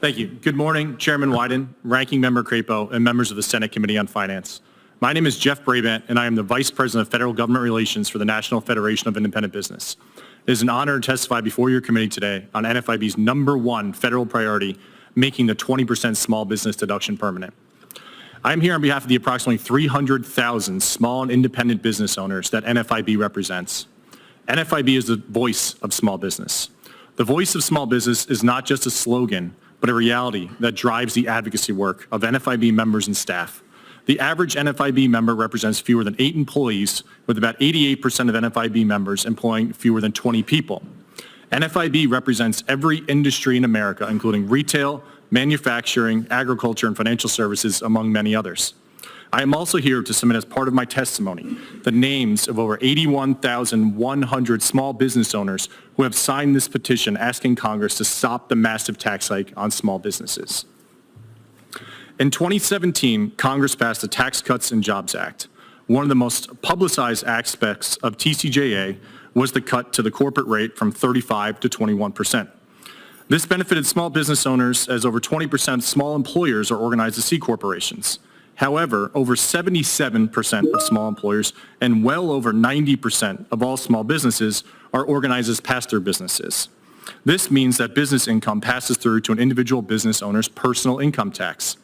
Thank you. Good morning, Chairman Wyden, Ranking Member Crapo, and members of the Senate Committee on Finance. My name is Jeff Brabant, and I am the Vice President of Federal Government Relations for the National Federation of Independent Business. It is an honor to testify before your committee today on NFIB's #1 federal priority, making the 20% small business deduction permanent. I am here on behalf of the approximately 300,000 small and independent business owners that NFIB represents. NFIB is the voice of small business. The voice of small business is not just a slogan, but a reality that drives the advocacy work of NFIB members and staff. The average NFIB member represents fewer than 8 employees, with about 88% of NFIB members employing fewer than 20 people. NFIB represents every industry in America, including retail, manufacturing, agriculture, and financial services, among many others. I am also here to submit as part of my testimony the names of over 81,100 small business owners who have signed this petition asking Congress to stop the massive tax hike on small businesses. In 2017, Congress passed the Tax Cuts and Jobs Act. One of the most publicized aspects of TCJA was the cut to the corporate rate from 35 to 21%. This benefited small business owners, as over 20% of small employers are organized as C corporations. However, over 77% of small employers and well over 90% of all small businesses are organized as pass-through businesses. This means that business income passes through to an individual business owner's personal income tax.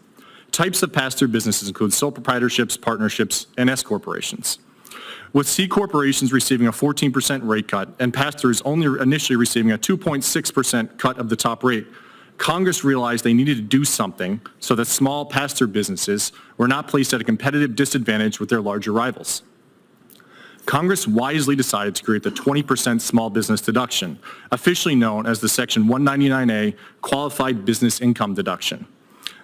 Types of pass-through businesses include sole proprietorships, partnerships, and S corporations. With C corporations receiving a 14% rate cut and pass-throughs only initially receiving a 2.6% cut of the top rate, Congress realized they needed to do something so that small pass-through businesses were not placed at a competitive disadvantage with their larger rivals. Congress wisely decided to create the 20% small business deduction, officially known as the Section 199A Qualified Business Income Deduction.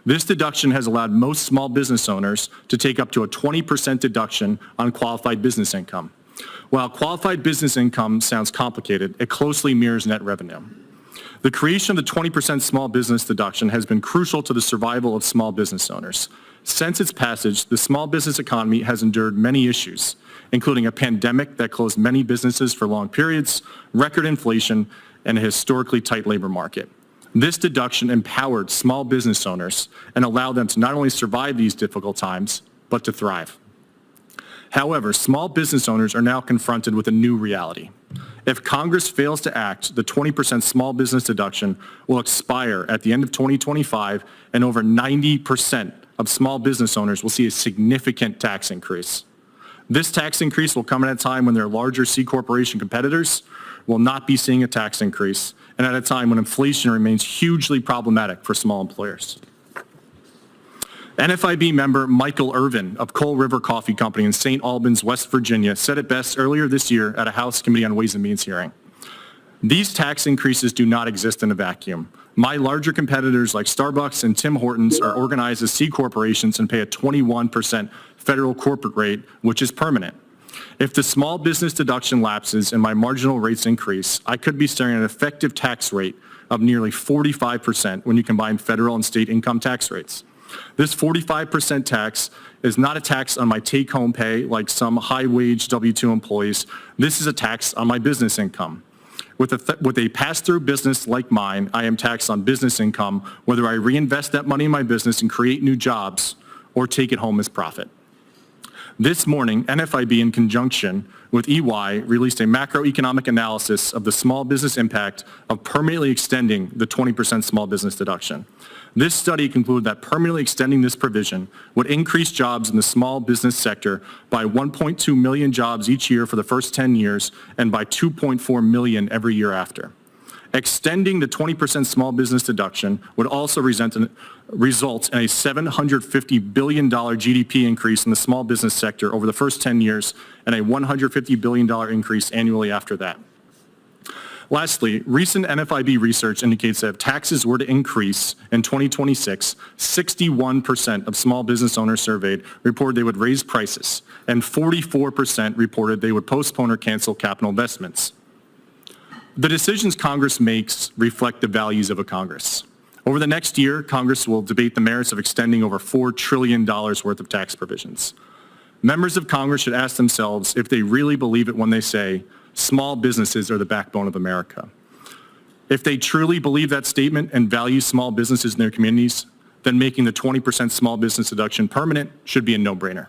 This deduction has allowed most small business owners to take up to a 20% deduction on qualified business income. While qualified business income sounds complicated, it closely mirrors net revenue. The creation of the 20% small business deduction has been crucial to the survival of small business owners. Since its passage, the small business economy has endured many issues, including a pandemic that closed many businesses for long periods, record inflation, and a historically tight labor market. This deduction empowered small business owners and allowed them to not only survive these difficult times, but to thrive. However, small business owners are now confronted with a new reality. If Congress fails to act, the 20% small business deduction will expire at the end of 2025, and over 90% of small business owners will see a significant tax increase. This tax increase will come at a time when their larger C corporation competitors will not be seeing a tax increase, and at a time when inflation remains hugely problematic for small employers. NFIB member Michael Irvin of Coal River Coffee Company in St. Albans, West Virginia, said it best earlier this year at a House Committee on Ways and Means hearing. These tax increases do not exist in a vacuum. My larger competitors like Starbucks and Tim Hortons are organized as C corporations and pay a 21% federal corporate rate, which is permanent. If the small business deduction lapses and my marginal rates increase, I could be staring at an effective tax rate of nearly 45% when you combine federal and state income tax rates. This 45% tax is not a tax on my take-home pay like some high-wage W-2 employees. This is a tax on my business income. With a pass-through business like mine, I am taxed on business income, whether I reinvest that money in my business and create new jobs or take it home as profit. This morning, NFIB, in conjunction with EY, released a macroeconomic analysis of the small business impact of permanently extending the 20% small business deduction. This study concluded that permanently extending this provision would increase jobs in the small business sector by 1.2 million jobs each year for the first 10 years and by 2.4 million every year after. Extending the 20% small business deduction would also result in a $750 billion GDP increase in the small business sector over the first 10 years and a $150 billion increase annually after that. Lastly, recent NFIB research indicates that if taxes were to increase in 2026, 61% of small business owners surveyed reported they would raise prices, and 44% reported they would postpone or cancel capital investments. The decisions Congress makes reflect the values of a Congress. Over the next year, Congress will debate the merits of extending over $4 trillion worth of tax provisions. Members of Congress should ask themselves if they really believe it when they say, small businesses are the backbone of America. If they truly believe that statement and value small businesses in their communities, then making the 20% small business deduction permanent should be a no-brainer.